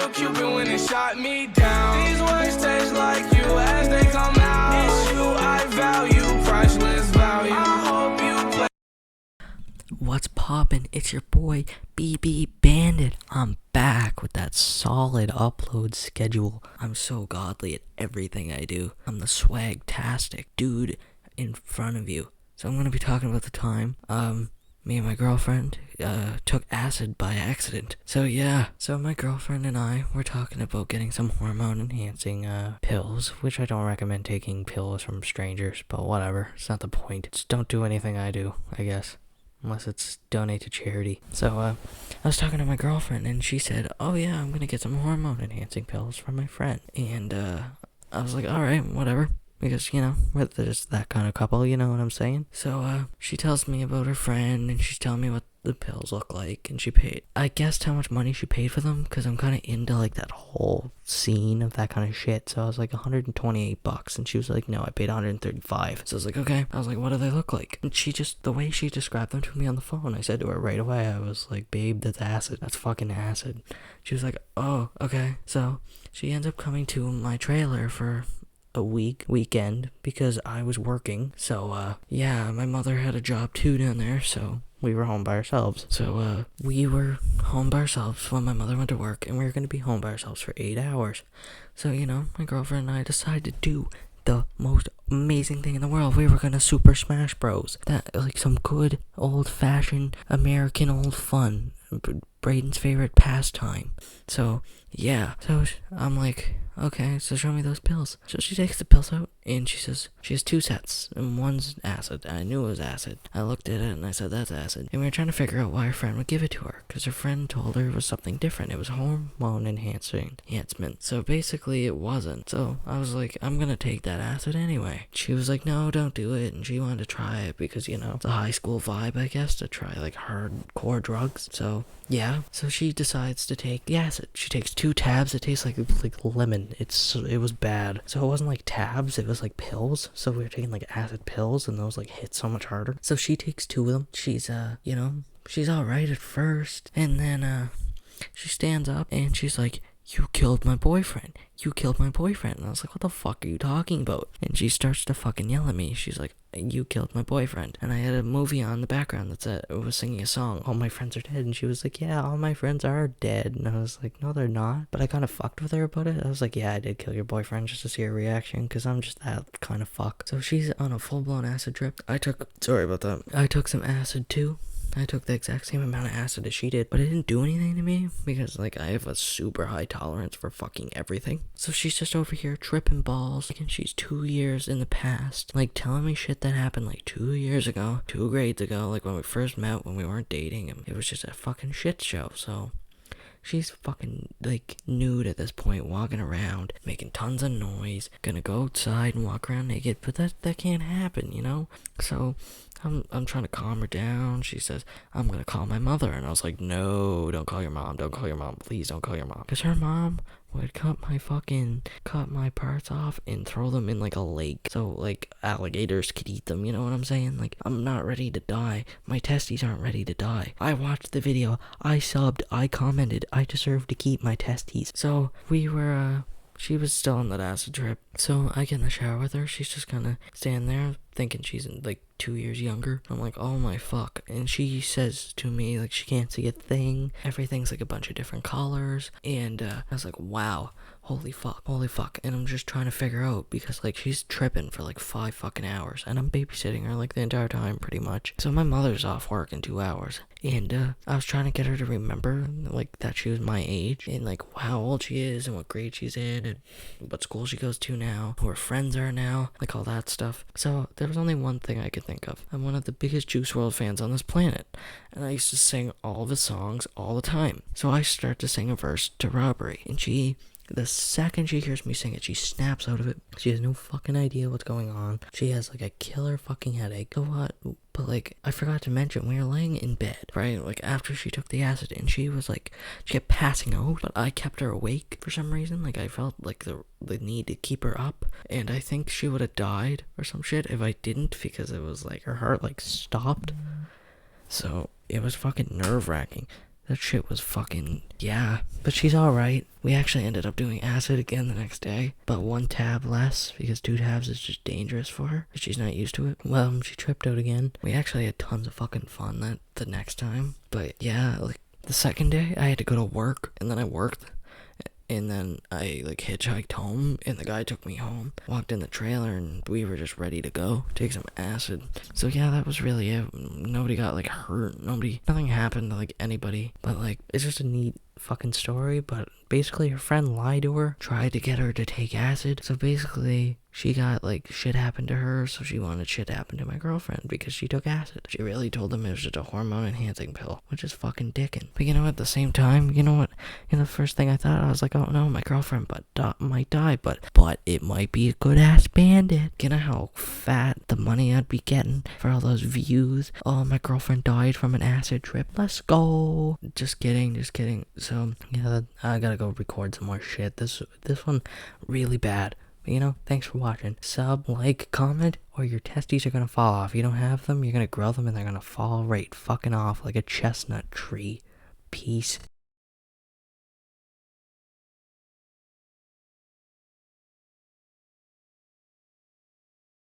Lil' Cupid when it shot me down. These words taste like you as they come out. It's you I value, priceless value. I hope you play. What's poppin'? It's your boy BB Bandit. I'm back with that solid upload schedule. I'm so godly at everything I do. I'm the swag-tastic dude in front of you. So I'm gonna be talking about the time me and my girlfriend took acid by accident. So my girlfriend and I were talking about getting some hormone enhancing pills, which I don't recommend taking pills from strangers, but whatever, it's not the point. Just don't do anything I do, I guess. Unless it's donate to charity. So, I was talking to my girlfriend, and she said, oh yeah, I'm gonna get some hormone-enhancing pills from my friend. And, I was like, alright, whatever. Because, we're just that kind of couple, you know what I'm saying? So, she tells me about her friend, and she's telling me what the pills look like, and I guessed how much money she paid for them, because I'm kind of into, like, that whole scene of that kind of shit. So I was like, $128, and she was like, no, I paid $135. So I was like, okay. I was like, what do they look like? And the way she described them to me on the phone, I said to her right away, I was like, babe, that's acid. That's fucking acid. She was like, oh, okay. So she ends up coming to my trailer for a weekend because I was working. So my mother had a job too down there, so we were home by ourselves. So we were home by ourselves when my mother went to work, and we were going to be home by ourselves for 8 hours. So my girlfriend and I decided to do the most amazing thing in the world. We were gonna Super Smash Bros. That, like, some good old-fashioned American old fun. Brayden's favorite pastime. So I'm like, okay, so show me those pills. So she takes the pills out, and she says she has 2 sets, and one's acid. I knew it was acid. I looked at it, and I said, that's acid. And we were trying to figure out why her friend would give it to her, because her friend told her it was something different. It was hormone enhancement. So basically, it wasn't. So I was like, I'm gonna take that acid anyway. She was like, no, don't do it, and she wanted to try it, because, it's a high school vibe, I guess, to try, like, hardcore drugs. So so she decides to take the acid. She takes 2 tabs. It tastes like lemon. It was bad. So it wasn't like tabs, it was like pills. So we were taking like acid pills, and those like hit so much harder. So she takes 2 of them. She's she's alright at first, and then she stands up and she's like, you killed my boyfriend. You killed my boyfriend. And I was like, what the fuck are you talking about? And she starts to fucking yell at me. She's like, you killed my boyfriend. And I had a movie on in the background it was singing a song, All My Friends Are Dead. And she was like, yeah, all my friends are dead. And I was like, no, they're not. But I kind of fucked with her about it. I was like, yeah, I did kill your boyfriend, just to see her reaction, because I'm just that kind of fuck. So she's on a full-blown acid trip. Sorry about that. I took some acid too. I took the exact same amount of acid as she did, but it didn't do anything to me because, like, I have a super high tolerance for fucking everything. So she's just over here tripping balls, and she's 2 years in the past, like, telling me shit that happened, like, 2 years ago, 2 grades ago, like, when we first met, when we weren't dating, and it was just a fucking shit show. So she's fucking, like, nude at this point, walking around, making tons of noise, gonna go outside and walk around naked, but that can't happen, So I'm trying to calm her down. She says, I'm gonna call my mother. And I was like, no, don't call your mom. Don't call your mom. Please don't call your mom. Because her mom would cut my parts off and throw them in, like, a lake. So, like, alligators could eat them, you know what I'm saying? Like, I'm not ready to die. My testes aren't ready to die. I watched the video. I subbed. I commented. I deserve to keep my testes. So, she was still on that acid trip. So I get in the shower with her. She's just kind of standing there thinking she's like 2 years younger. I'm like, oh my fuck. And she says to me, like, she can't see a thing. Everything's like a bunch of different colors. And I was like, wow. Holy fuck. And I'm just trying to figure out, because, like, she's tripping for like 5 fucking hours, and I'm babysitting her like the entire time pretty much. So my mother's off work in 2 hours, and I was trying to get her to remember, like, that she was my age, and like how old she is, and what grade she's in, and what school she goes to now, who her friends are now, like all that stuff. So there was only one thing I could think of. I'm one of the biggest Juice WRLD fans on this planet, and I used to sing all the songs all the time. So I start to sing a verse to Robbery, and the second she hears me sing it, she snaps out of it. She has no fucking idea what's going on. She has, like, a killer fucking headache. So what? But, like, I forgot to mention, we were laying in bed, right? Like, after she took the acid, and she was, like, she kept passing out, but I kept her awake for some reason. Like, I felt, like, the need to keep her up, and I think she would have died or some shit if I didn't, because it was, like, her heart, like, stopped. So, it was fucking nerve-wracking. That shit was fucking, yeah. but she's alright. We actually ended up doing acid again the next day, but 1 tab less because 2 tabs is just dangerous for her. She's not used to it. Well, she tripped out again. We actually had tons of fucking fun the next time. But yeah, like the second day I had to go to work, and then I worked. And then I like hitchhiked home, and the guy took me home, walked in the trailer, and we were just ready to go take some acid. So yeah, that was really it. Nobody got like hurt. Nothing happened to like anybody. But like, it's just a neat fucking story. But basically, her friend lied to her, tried to get her to take acid. So basically, she got like shit happened to her, so she wanted shit to happen to my girlfriend because she took acid. She really told them it was just a hormone enhancing pill, which is fucking dickin'. But you know, at the same time, you know what? You know, the first thing I thought, I was like, oh no, my girlfriend might die, but it might be a good ass bandit. You know how fat the money I'd be getting for all those views? Oh, my girlfriend died from an acid trip. Let's go. Just kidding. So yeah, I gotta go record some more shit. This one really bad. You know, thanks for watching. Sub, like, comment, or your testes are gonna fall off. You don't have them, you're gonna grow them and they're gonna fall right fucking off like a chestnut tree. Peace.